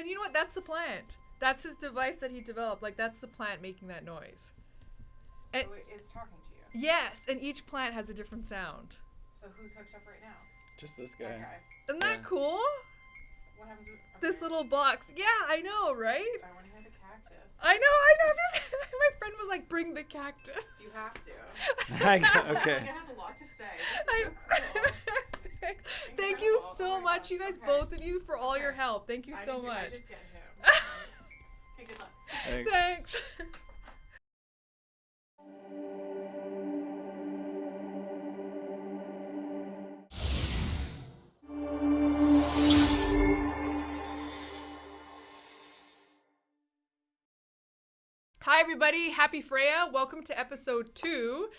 And you know what? That's the plant. That's his device that he developed. Like, that's the plant making that noise. So And it's talking to you. yes, and each plant has a different sound. So who's hooked up right now? Just this guy. That guy. Isn't that cool? What happens with This little box. Yeah, I know, right? I want to hear the cactus. I know. My friend was like, bring the cactus. You have to. Okay. It has a lot to say. This is so cool. Thank you Incredible. so Oh my much, gosh. you guys, Okay. both of you, for all Okay. your help. Thank you so I much. just get him. Okay, good luck. Thanks. Thanks. Hi, everybody. Happy Freya. Welcome to episode 2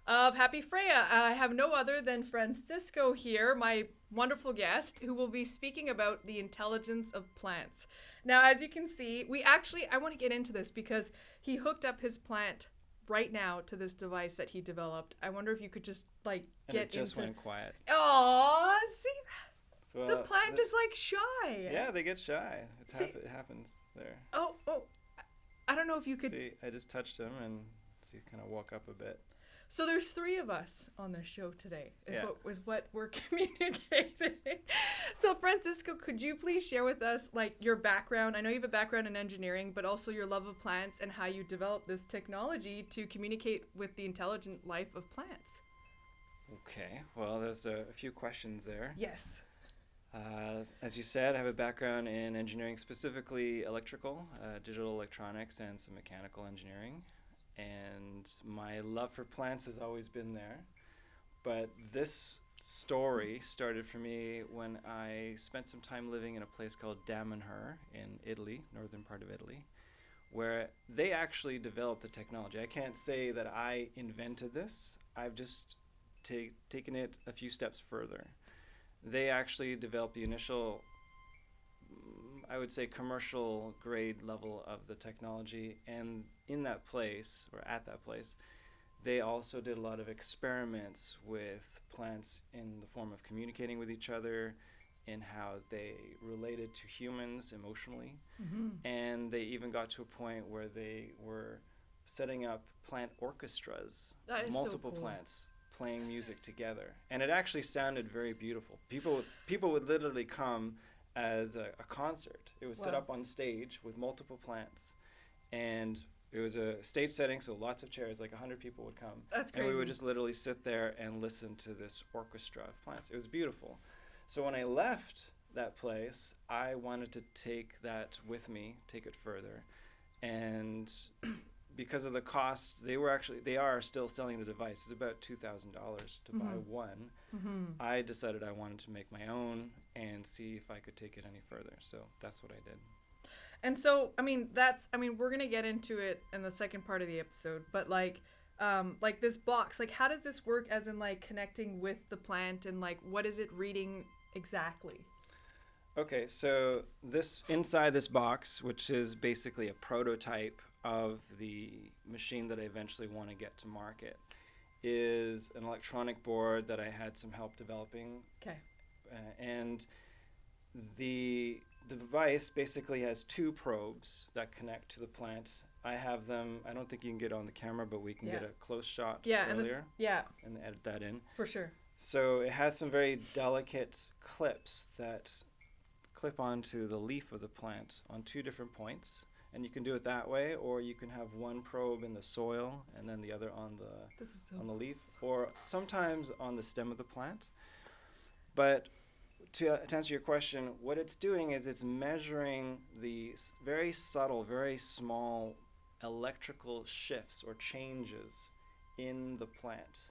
of Happy Freya. I have no other than Francisco here, my wonderful guest, who will be speaking about the intelligence of plants. Now, as you can see, I want to get into this because he hooked up his plant right now to this device that he developed. I wonder if you could just And it just went quiet. Aw, see, So, the plant is like shy. Yeah, they get shy. See- It happens there. Oh, I don't know if you could. See, I just touched him and he kind of woke up a bit. So there's 3 of us on the show today, is Yeah. what we're communicating. So Francisco, could you please share with us like your background? I know you have a background in engineering, but also your love of plants and how you developed this technology to communicate with the intelligent life of plants. Okay, well, there's a few questions there. Yes. As you said, I have a background in engineering, specifically electrical, digital electronics, and some mechanical engineering. And my love for plants has always been there. But this story started for me when I spent some time living in a place called Damanhur in Italy, northern part of Italy, where they actually developed the technology. I can't say that I invented this. I've just taken it a few steps further. They actually developed the initial, I would say, commercial grade level of the technology. And in that place, or at that place, they also did a lot of experiments with plants in the form of communicating with each other, in how they related to humans emotionally. Mm-hmm. And they even got to a point where they were setting up plant orchestras, That is so multiple cool. plants playing music together, and it actually sounded very beautiful. People would literally come as a concert. It was set Wow. up on stage with multiple plants, and it was a stage setting, so lots of chairs, like 100 people would come. That's And we crazy. would just literally sit there and listen to this orchestra of plants. It was beautiful. So when I left that place, I wanted to take that with me, take it further, and because of the cost, they are still selling the device. It's about $2,000 to buy Mhm. one. Mm-hmm. I decided I wanted to make my own and see if I could take it any further. So that's what I did. And so, we're going to get into it in the second part of the episode, but like this box, like how does this work as in like connecting with the plant and like what is it reading exactly? Okay, so inside this box, which is basically a prototype of the machine that I eventually want to get to market, is an electronic board that I had some help developing. Okay. And the device basically has 2 probes that connect to the plant. I have them, I don't think you can get on the camera, but we can get Yeah. a close shot Yeah, and earlier and edit that in. for sure. So it has some very delicate clips that clip onto the leaf of the plant on 2 different points. And you can do it that way, or you can have one probe in the soil and then the other on This is so the leaf, or sometimes on the stem of the plant. But to answer your question, what it's doing is it's measuring the very subtle, very small electrical shifts or changes in the plant,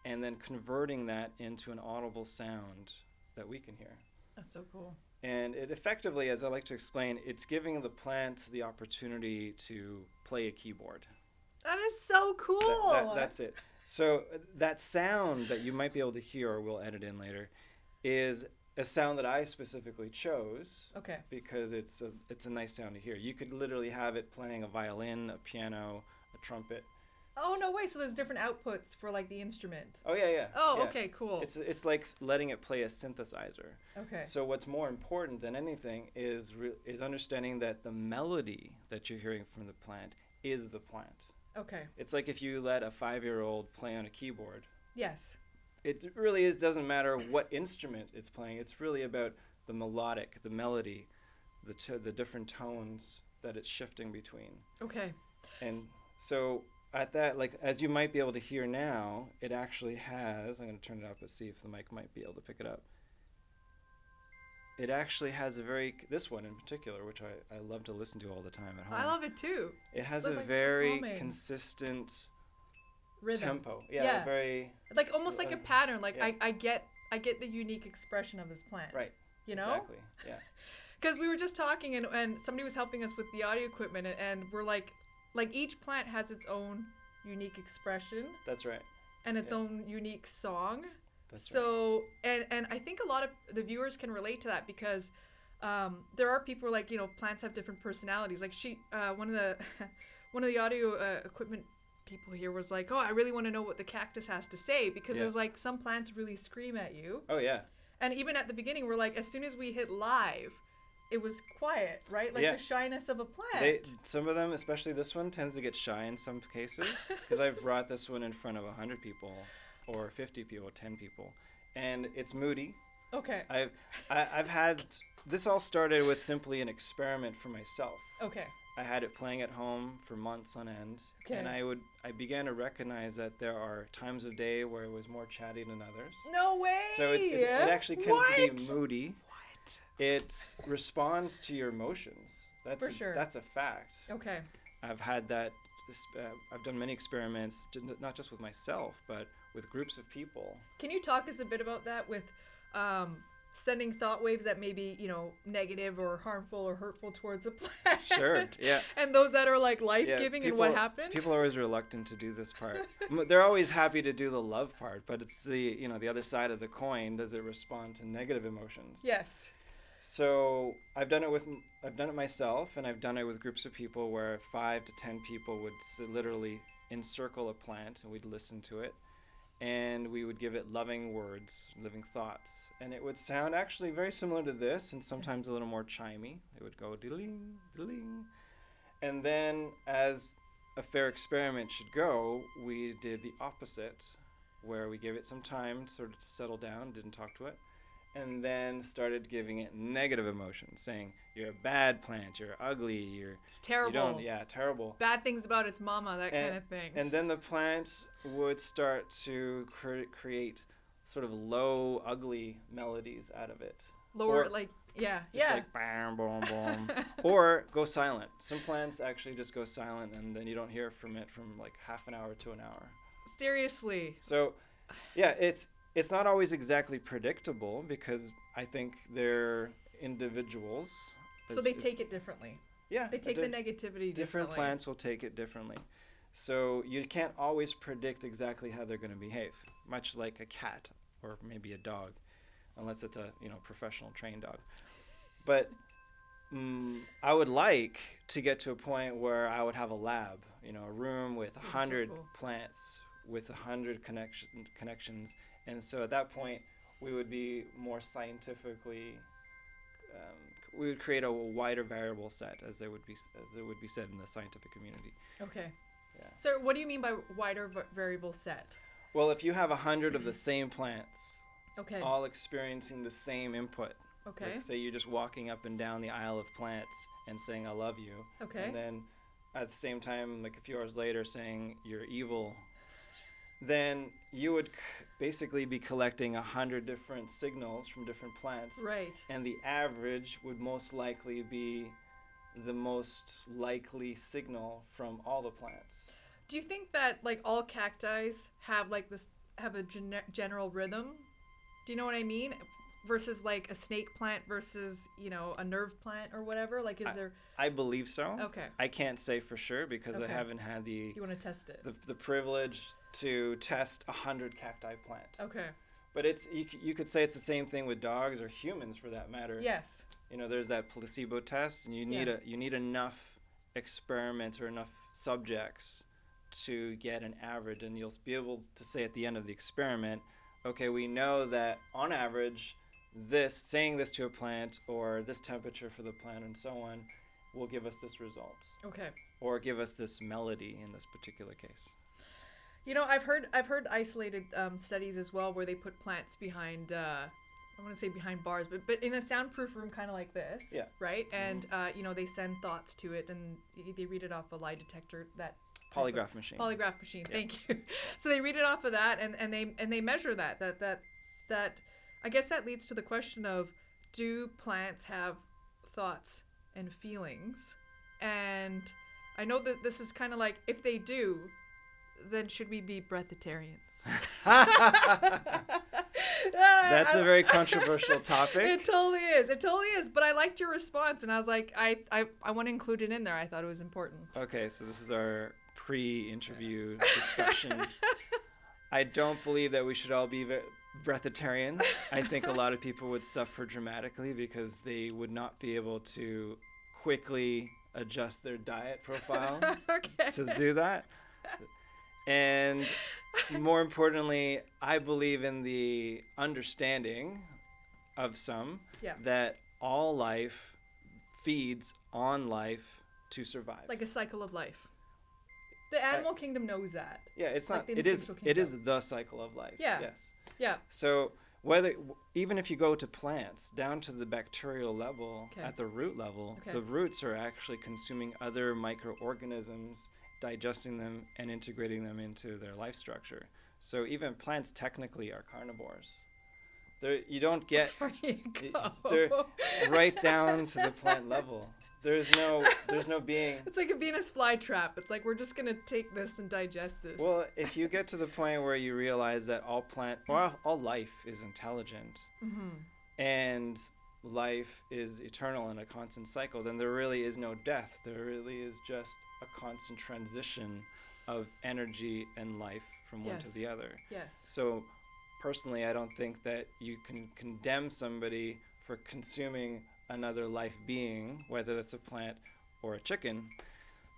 and then converting that into an audible sound that we can hear. That's so cool. And it effectively, as I like to explain, it's giving the plant the opportunity to play a keyboard. That is so cool. That's it. So that sound that you might be able to hear, or we'll edit in later, is a sound that I specifically chose Okay. because it's a nice sound to hear. You could literally have it playing a violin, a piano, a trumpet. Oh, no way. So there's different outputs for like the instrument. Oh yeah. Oh, yeah. okay, cool. It's like letting it play a synthesizer. Okay. So what's more important than anything is understanding that the melody that you're hearing from the plant is the plant. Okay. It's like if you let a 5-year-old play on a keyboard. Yes. It really doesn't matter what instrument it's playing. It's really about the melodic, the melody, the different tones that it's shifting between. Okay. And so at that, like as you might be able to hear now, it actually has, I'm going to turn it up and see if the mic might be able to pick it up. It actually has this one in particular, which I love to listen to all the time at home. I love it too. It has so, a like, very so consistent rhythm. tempo. Yeah. Very. Like almost like a pattern. Like yeah. I get the unique expression of this plant. Right. You know? Exactly. Yeah. Because we were just talking and somebody was helping us with the audio equipment and we're like each plant has its own unique expression. That's right. And its own unique song. That's so right. and I think a lot of the viewers can relate to that because there are people like, you know, plants have different personalities. Like one of the audio equipment people here was like, oh, I really want to know what the cactus has to say because there's like some plants really scream at you. Oh yeah. And even at the beginning, we're like, as soon as we hit live, it was quiet, right? Like the shyness of a plant. Some of them, especially this one, tends to get shy in some cases because I've brought this one in front of 100 people or 50 people, 10 people, and it's moody. Okay. I've had this all started with simply an experiment for myself. Okay. I had it playing at home for months on end, and I began to recognize that there are times of day where it was more chatty than others. No way. So it actually tends to be moody. What? It responds to your emotions. For sure. That's a fact. Okay. I've had that. I've done many experiments, not just with myself, but with groups of people. Can you talk us a bit about that with sending thought waves that may be, you know, negative or harmful or hurtful towards a plant? Sure, yeah. And those that are like life-giving and what happened? People are always reluctant to do this part. They're always happy to do the love part, but it's the other side of the coin. Does it respond to negative emotions? Yes. So I've done it myself, and I've done it with groups of people where 5 to 10 people would literally encircle a plant, and we'd listen to it, and we would give it loving words, living thoughts, and it would sound actually very similar to this, and sometimes a little more chimey. It would go diddling, diddling, and then as a fair experiment should go, we did the opposite, where we gave it some time sort of to settle down, didn't talk to it, and then started giving it negative emotions, saying, you're a bad plant, you're ugly, it's terrible. Terrible. Bad things about its mama, that kind of thing. And then the plant would start to create sort of low, ugly melodies out of it. Lower, just like bam, boom, boom. Or go silent. Some plants actually just go silent, and then you don't hear from it from like half an hour to an hour. Seriously. So, yeah, it's not always exactly predictable because I think they're individuals. So they take it differently. Yeah. They take the negativity differently. Different plants will take it differently. So you can't always predict exactly how they're going to behave, much like a cat or maybe a dog, unless it's a professional trained dog. But I would like to get to a point where I would have a lab, a room with 100 plants with 100 connections. And so at that point, we would be more scientifically, we would create a wider variable set, as it would be said in the scientific community. Okay. Yeah. So what do you mean by wider variable set? Well, if you have 100 of the same plants, okay, all experiencing the same input. Okay. Like, say you're just walking up and down the aisle of plants and saying, I love you. Okay. And then at the same time, like a few hours later, saying, you're evil. Then you would basically be collecting 100 different signals from different plants. Right. And the average would most likely be the most likely signal from all the plants. Do you think that like all cacti have like this have a general rhythm? Do you know what I mean? Versus like a snake plant versus, a nerve plant or whatever? Like is there... I believe so. Okay. I can't say for sure because I haven't had the... You want to test it? The privilege to test 100 cacti plants. Okay. But you could say it's the same thing with dogs or humans for that matter. Yes. There's that placebo test, and you need enough experiments or enough subjects to get an average, and you'll be able to say at the end of the experiment, okay, we know that on average, saying this to a plant or this temperature for the plant and so on will give us this result. Okay. Or give us this melody in this particular case. You know, I've heard isolated studies as well where they put plants behind, I want to say behind bars, but in a soundproof room kind of like this, Yeah. right? And, you know, they send thoughts to it and they read it off a lie detector, that Polygraph machine. Polygraph machine, Yeah. thank you. So they read it off of that and they measure that I guess that leads to the question of, do plants have thoughts and feelings? And I know that this is kind of like, if they do, then should we be breathitarians? That's a very controversial topic. It totally is. It totally is. But I liked your response, and I was like, I want to include it in there. I thought it was important. Okay, so this is our pre-interview discussion. I don't believe that we should all be breathitarians. I think a lot of people would suffer dramatically because they would not be able to quickly adjust their diet profile to do that. And more importantly, I believe in the understanding of some that all life feeds on life to survive. Like a cycle of life. The animal kingdom knows that. Yeah, it's like not. the It is. instinctual It is kingdom. the cycle of life. Yeah. Yes. Yeah. So even if you go to plants down to the bacterial level, at the root level, the roots are actually consuming other microorganisms, digesting them and integrating them into their life structure. So even plants technically are carnivores. You don't get There you go. they're right down to the plant level. There's no being. It's like a Venus flytrap. It's like, we're just gonna take this and digest this. Well, if you get to the point where you realize that all life is intelligent, and life is eternal in a constant cycle, then there really is no death. There really is just a constant transition of energy and life from one to the other. Yes. So personally, I don't think that you can condemn somebody for consuming another life being, whether that's a plant or a chicken.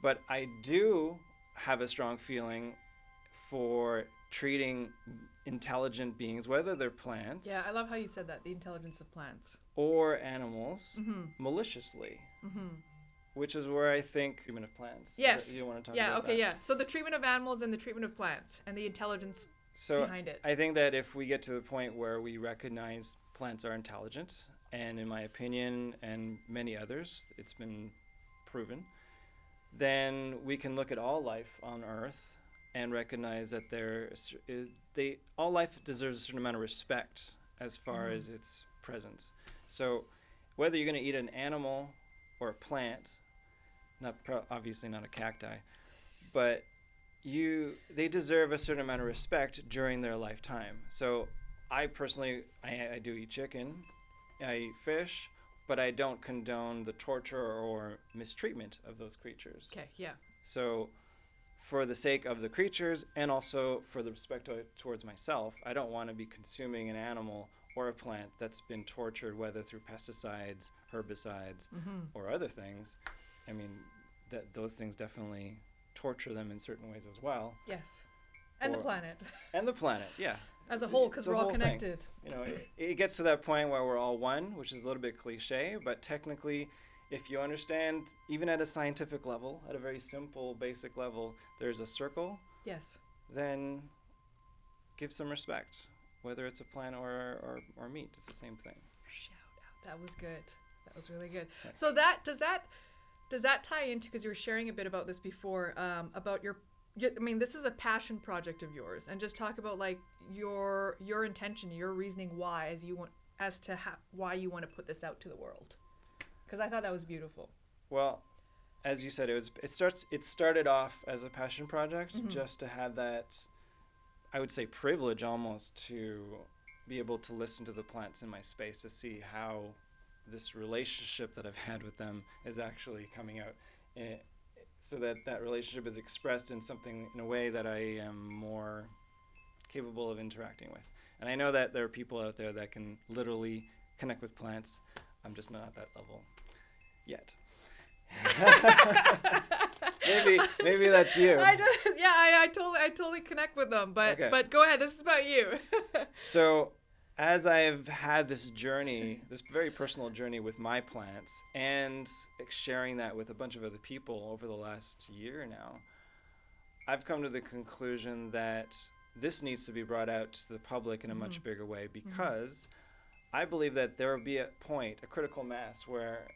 But I do have a strong feeling for treating intelligent beings, whether they're plants Yeah, I love how you said that, the intelligence of plants. or animals, maliciously. Which is where I think treatment of plants. Yes. You want to talk about okay, that? yeah. So the treatment of animals and the treatment of plants and the intelligence behind it. I think that if we get to the point where we recognize plants are intelligent, and in my opinion and many others, it's been proven, then we can look at all life on Earth and recognize that all life deserves a certain amount of respect as far as its presence. So whether you're going to eat an animal or a plant, obviously not a cacti, but they deserve a certain amount of respect during their lifetime. So I personally, I do eat chicken, I eat fish, but I don't condone the torture or mistreatment of those creatures. Okay, yeah. So for the sake of the creatures and also for the respect towards myself, I don't want to be consuming an animal or a plant that's been tortured, whether through pesticides, herbicides, or other things. I mean, those things definitely torture them in certain ways as well. Yes. And the planet. And the planet, yeah. As a whole, because we're all connected. You know, it gets to that point where we're all one, which is a little bit cliche, but technically, if you understand, even at a scientific level, at a very simple, basic level, there's a circle. Yes. Then give some respect, whether it's a plant or meat. It's the same thing. Shout out. That was good. That was really good. So does that tie into, because you were sharing a bit about this before, about I mean, this is a passion project of yours, and just talk about like your intention, your reasoning why why you want to put this out to the world. Because I thought that was beautiful. Well, as you said, it started off as a passion project, just to have that, I would say, privilege almost to be able to listen to the plants in my space to see how this relationship that I've had with them is actually coming out, so that relationship is expressed in a way that I am more capable of interacting with. And I know that there are people out there that can literally connect with plants. I'm just not at that level yet. maybe that's you. I totally connect with them. But Okay. but go ahead. This is about you. So, as I've had this journey, this very personal journey with my plants, and sharing that with a bunch of other people over the last year now, I've come to the conclusion that this needs to be brought out to the public in a much bigger way, because I believe that there will be a point, a critical mass, where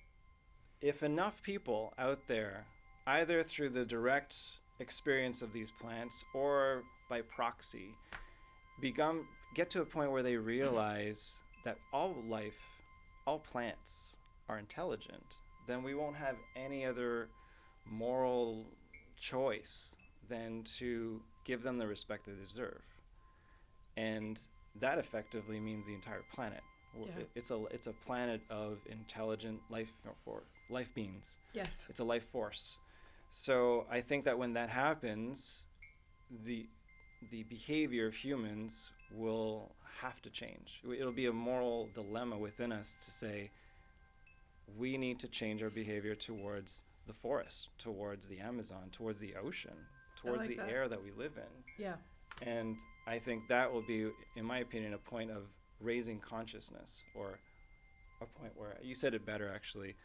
if enough people out there, either through the direct experience of these plants or by proxy, get to a point where they realize that all life, all plants are intelligent, then we won't have any other moral choice than to give them the respect they deserve. And that effectively means the entire planet. Yeah. It's a planet of intelligent life beings. Yes. It's a life force. So I think that when that happens, the behavior of humans will have to change. It'll be a moral dilemma within us to say, we need to change our behavior towards the forest, towards the Amazon, towards the ocean, towards the air that we live in. Yeah. And I think that will be, in my opinion, a point of raising consciousness, or a point where, you said it better actually,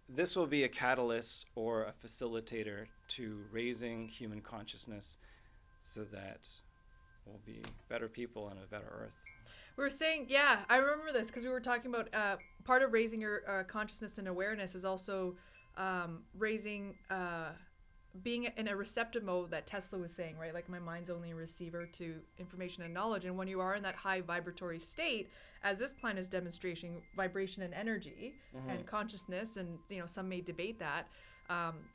this will be a catalyst or a facilitator to raising human consciousness so that we'll be better people on a better earth. We were saying, yeah, I remember this because we were talking about part of raising your consciousness and awareness is also raising, being in a receptive mode that Tesla was saying, right? Like, my mind's only a receiver to information and knowledge. And when you are in that high vibratory state, as this plant is demonstrating, vibration and energy and consciousness, and, you know, some may debate that.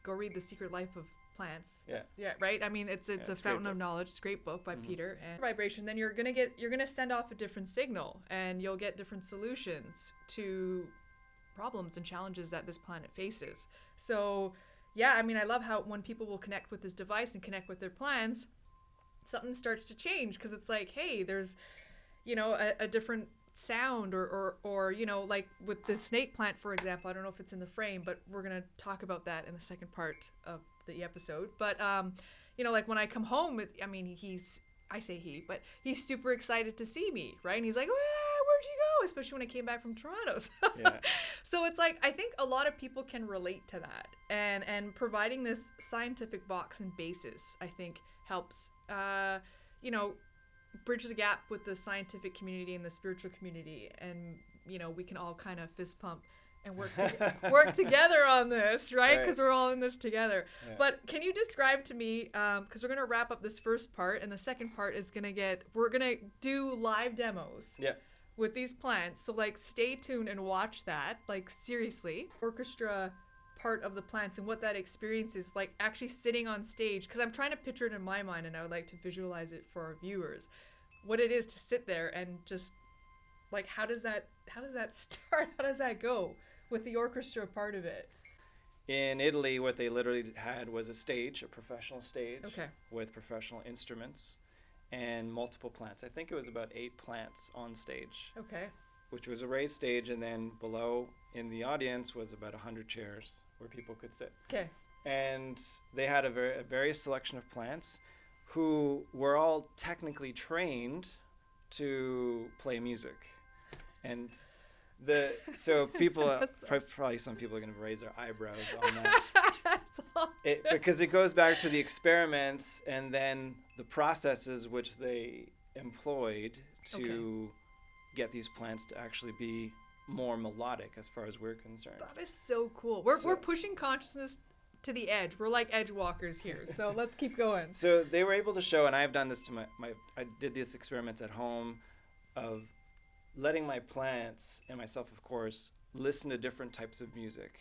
Go read The Secret Life of Plants. Yeah, right? I mean, it's a fountain of knowledge. It's a great book by Peter. And vibration, then you're gonna send off a different signal, and you'll get different solutions to problems and challenges that this planet faces. So yeah, I mean, I love how when people will connect with this device and connect with their plants, something starts to change, because it's like, hey, there's, you know, a different sound, or you know, like with the snake plant, for example. I don't know if it's in the frame, but we're gonna talk about that in the second part of the episode. But you know, like when I come home, I say he, but he's super excited to see me, right? And he's like, where'd you go? Especially when I came back from Toronto. So it's like, I think a lot of people can relate to that, and providing this scientific box and basis, I think, helps you know, bridge the gap with the scientific community and the spiritual community, and you know, we can all kind of fist pump and work together on this, right? Because we're all in this together. But can you describe to me, because we're gonna wrap up this first part, and the second part is we're gonna do live demos with these plants, so like stay tuned and watch that, like seriously. Orchestra part of the plants and what that experience is like, actually sitting on stage, because I'm trying to picture it in my mind, and I would like to visualize it for our viewers, what it is to sit there and just like, how does that start? How does that go with the orchestra part of it? In Italy, what they literally had was a professional stage, with professional instruments and multiple plants. I think it was about 8 plants on stage. Which was a raised stage, and then below in the audience was about 100 chairs where people could sit. And they had a various selection of plants who were all technically trained to play music. And so people, probably some people are going to raise their eyebrows on that. Because it goes back to the experiments and then the processes which they employed to get these plants to actually be more melodic, as far as we're concerned. That is so cool. We're pushing consciousness to the edge. We're like edge walkers here. So let's keep going. So they were able to show, and I've done this to I did these experiments at home, of letting my plants, and myself of course, listen to different types of music.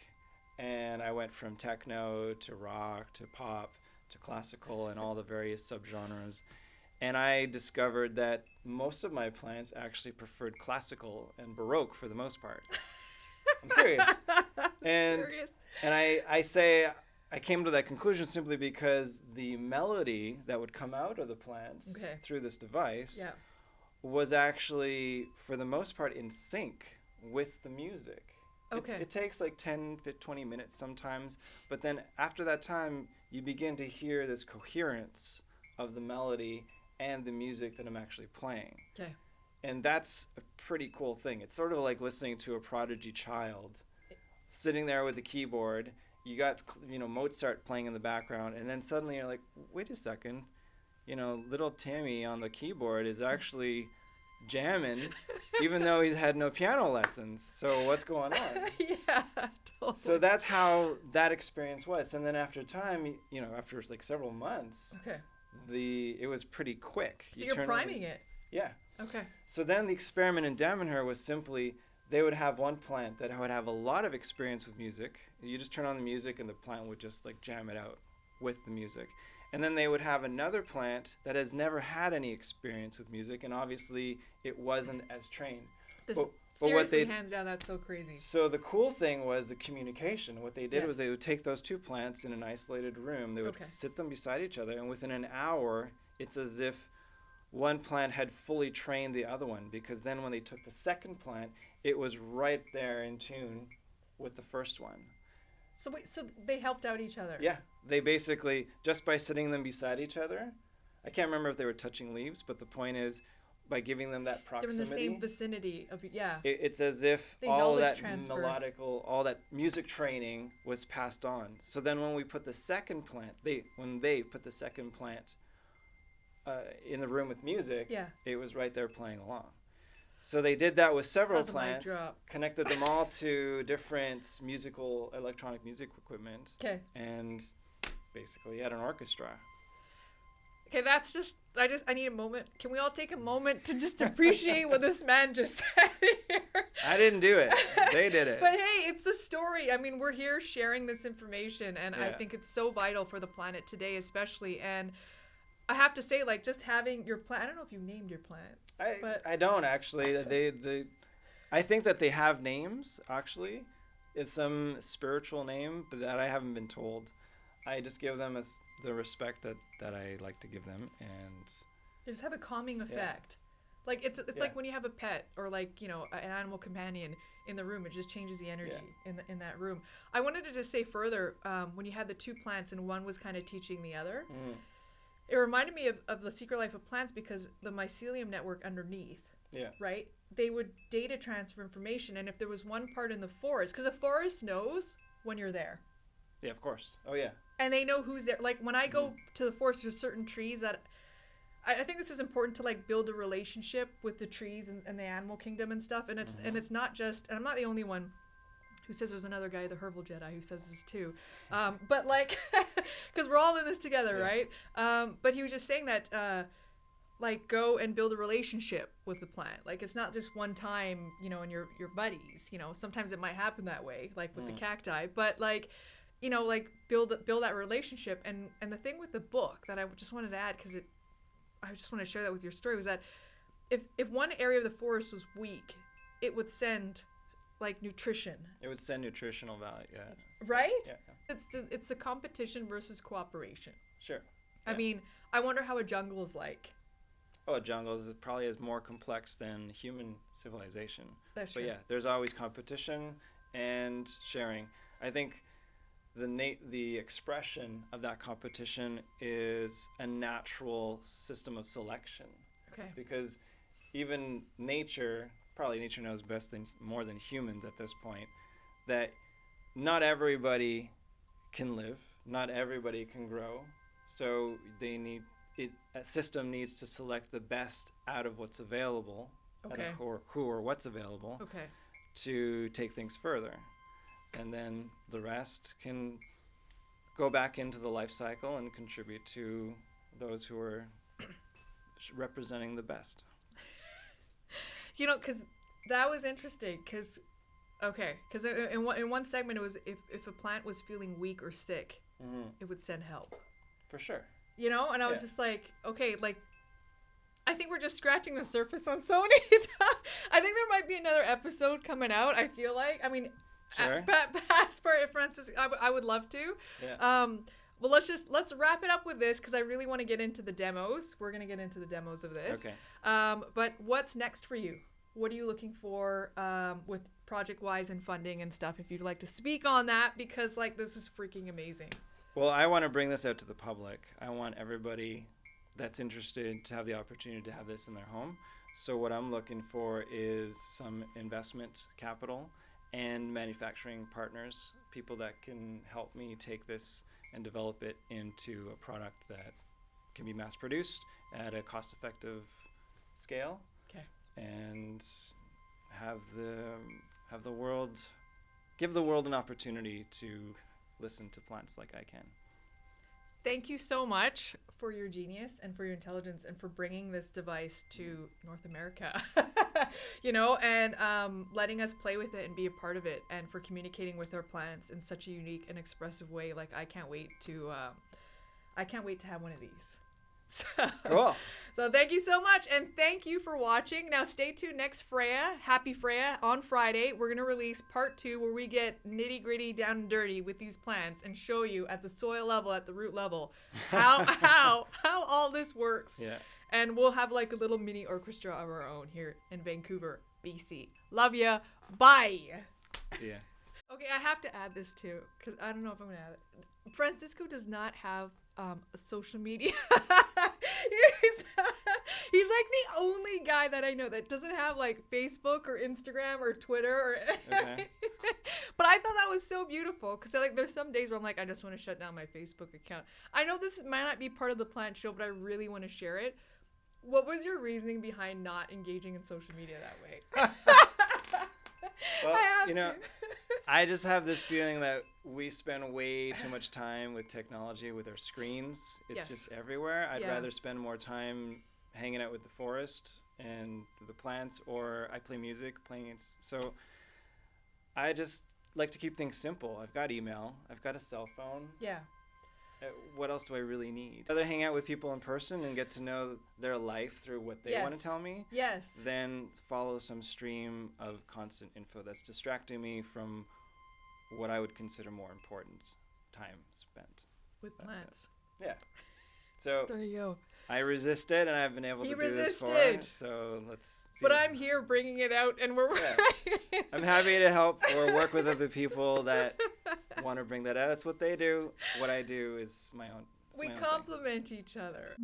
And I went from techno to rock to pop to classical and all the various subgenres. And I discovered that most of my plants actually preferred classical and Baroque for the most part. I'm serious. And I came to that conclusion simply because the melody that would come out of the plants through this device was actually, for the most part, in sync with the music. Okay. It takes like 10, 20 minutes sometimes, but then after that time, you begin to hear this coherence of the melody and the music that I'm actually playing. Okay. And that's a pretty cool thing. It's sort of like listening to a prodigy child sitting there with the keyboard. You got, Mozart playing in the background, and then suddenly you're like, wait a second, little Timmy on the keyboard is actually jamming, even though he's had no piano lessons. So what's going on? Yeah, totally. So that's how that experience was. And then after time, after like several months, Okay. it was pretty quick. So you're priming it. Yeah. Okay. So then the experiment in Davenhur was simply they would have one plant that would have a lot of experience with music. You just turn on the music and the plant would just like jam it out with the music. And then they would have another plant that has never had any experience with music, and obviously it wasn't as trained. Seriously, hands down, that's so crazy. So the cool thing was the communication. What they did was Yes. they would take those two plants in an isolated room. They would sit them beside each other, and within an hour, it's as if one plant had fully trained the other one, because then when they took the second plant, it was right there in tune with the first one. So they helped out each other. Yeah, they basically, just by sitting them beside each other, I can't remember if they were touching leaves, but the point is, by giving them that proximity, they're in the same vicinity of, yeah. It's as if They all knowledge that transfer. melodical, all that music training was passed on. So then when we put the second plant, when they put the second plant in the room with music, Yeah. it was right there playing along. So they did that with several That's a mic plants, drop. connected them all to different electronic music equipment, Okay. and basically had an orchestra. Okay, that's just, I need a moment. Can we all take a moment to just appreciate what this man just said here? I didn't do it. They did it. But hey, it's the story. I mean, we're here sharing this information, and I Yeah. think it's so vital for the planet today, especially. And I have to say, like, just having your plant, I don't know if you named your plant. I don't actually. I think that they have names actually. It's some spiritual name, but that I haven't been told. I just give them the respect that I like to give them, and They just have a calming effect. Like it's like when you have a pet or like, an animal companion in the room, it just changes the energy in that room. I wanted to just say further, when you had the two plants and one was kind of teaching the other, it reminded me of the secret life of plants, because the mycelium network underneath, right? They would data transfer information, and if there was one part in the forest, because a forest knows when you're there. yeah, of course. Oh yeah. And they know who's there. Like when I go to the forest, there's certain trees that I think this is important to like build a relationship with the trees and the animal kingdom and stuff. And it's not just, and I'm not the only one who says, there's another guy, the Herbal Jedi, who says this too. But like, because we're all in this together, right? But he was just saying that, like, go and build a relationship with the plant. Like, it's not just one time, and your buddies. Sometimes it might happen that way, like with the cacti. But like, like build that relationship. And the thing with the book that I just wanted to add, because I just want to share that with your story, was that if one area of the forest was weak, it would send like nutrition. It would send nutritional value. Yeah. Right? Yeah. It's a competition versus cooperation. Sure. I mean, I wonder how a jungle is like. Oh, a jungle is probably as more complex than human civilization. That's true. But yeah, there's always competition and sharing. I think the expression of that competition is a natural system of selection. Okay. Because even nature knows more than humans at this point, that not everybody can live, not everybody can grow, so a system needs to select the best out of what's available, Okay. who or what's available, Okay. to take things further. And then the rest can go back into the life cycle and contribute to those who are representing the best. Because that was interesting. Because in one segment it was if a plant was feeling weak or sick, it would send help. For sure. And I was just like, okay, like, I think we're just scratching the surface on so many times. I think there might be another episode coming out. I feel like, I mean, Sure. past part, Francis, I would love to. Yeah. Well, let's wrap it up with this, because I really want to get into the demos. We're gonna get into the demos of this. Okay. But what's next for you? What are you looking for with project-wise and funding and stuff? If you'd like to speak on that, because like this is freaking amazing. Well, I want to bring this out to the public. I want everybody that's interested to have the opportunity to have this in their home. So what I'm looking for is some investment capital and manufacturing partners, people that can help me take this and develop it into a product that can be mass produced at a cost-effective scale. Okay. And have the world, give the world an opportunity to listen to plants like I can. Thank you so much for your genius and for your intelligence and for bringing this device to North America, you know, and letting us play with it and be a part of it, and for communicating with our plants in such a unique and expressive way. Like I can't wait to have one of these. Cool. So thank you so much, and thank you for watching. Now stay tuned next Freya, Happy Freya, on Friday. We're gonna release part 2 where we get nitty gritty down and dirty with these plants and show you at the soil level, at the root level, how all this works. Yeah. And we'll have like a little mini orchestra of our own here in Vancouver, BC. Love ya. Bye. Yeah. Okay, I have to add this too, because I don't know if I'm gonna add it. Francisco does not have a social media. He's like the only guy that I know that doesn't have like Facebook or Instagram or Twitter or Okay. But I thought that was so beautiful, because like there's some days where I'm like, I just want to shut down my Facebook account. I know this might not be part of the plant show, but I really want to share it. What was your reasoning behind not engaging in social media that way? Well, I have you know, to. I just have this feeling that we spend way too much time with technology, with our screens. It's Yes. just everywhere. I'd Yeah. rather spend more time hanging out with the forest and the plants, or I play music, so I just like to keep things simple. I've got email, I've got a cell phone. Yeah. What else do I really need? I'd rather hang out with people in person and get to know their life through what they want to Yes. tell me, Yes. than follow some stream of constant info that's distracting me from what I would consider more important time spent. With That's plants. Yeah. So There you go. I resisted, and I've been able He to do this for. resisted. So let's see. But I'm here bringing it out, and we're Yeah. I'm happy to help or work with other people that want to bring that out. That's what they do. What I do is my own. It's we my own thing. complement each other.